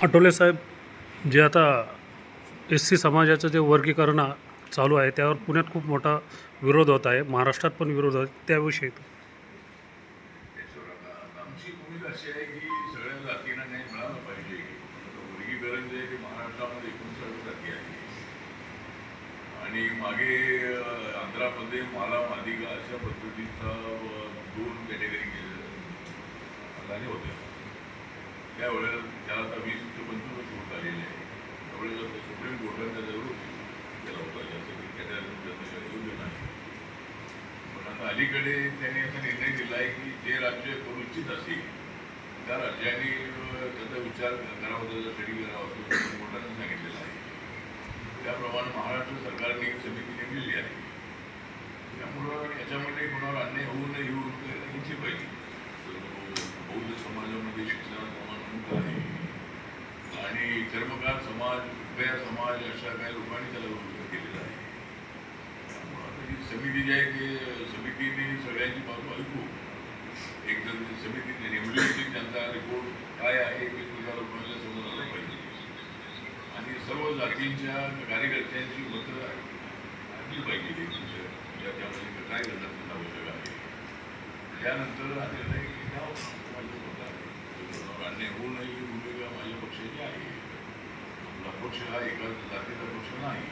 आठवले साहेब, जे आता SC समाजाचं जे वर्गीकरण चालू आहे त्यावर पुण्यात खूप मोठा विरोध होत आहे, महाराष्ट्रात पण विरोध होत आहे, त्याविषयी आमची भूमिका अशी आहे की सगळ्या जातींना न्याय मिळाला पाहिजे. वर्गीकरण जे आहे ते महाराष्ट्रामध्ये 59 जाती आहे आणि मागे आंध्रामध्ये माला मादिगा अशा पद्धतीचा 2 कॅटेगरी झाले होत्या. त्यावेळेला त्याला आता 20 ते 25 वर्ष होत आलेले आहे. त्यावेळेला सुप्रीम कोर्टाने त्याचा विरोध केला होता, जास्त कॅटेगरी योग्य नाही. पण आता अलीकडे त्यांनी असा निर्णय दिला आहे की जे राज्य करू इच्छित असेल त्या राज्याने त्याचा विचार करावा, त्याचा स्टडी करावा असं सुप्रीम कोर्टाने सांगितलेलं आहे. त्याप्रमाणे महाराष्ट्र सरकारने एक समिती नेमलेली आहे. त्यामुळं याच्यामध्ये कोणावर अन्याय होऊ नये ह्याची पाहिजे. बौद्ध समाजामध्ये शिक्षणाचं प्रमाण मोठं आहे आणि चर्मकार समाज, उभया समाज अशा काही लोकांनी त्याला विरोध केलेला आहे. त्यामुळं आता ही समिती जी आहे ते समितीने सगळ्यांची बाजू ऐकू, एकदम समितीने नेमली होती, त्यांचा रिपोर्ट काय आहे ते तुझ्या लोकांना समोर आलं पाहिजे आणि सर्व जातींच्या कार्यकर्त्यांची मतं आणली पाहिजे. त्यामध्ये काय करणं आवश्यक आहे. त्यानंतर हा निर्णय अन्याय होऊ नये ही भूमिका माझ्या पक्षाची आहे. आपला पक्ष हा एका जातीचा पक्ष नाही.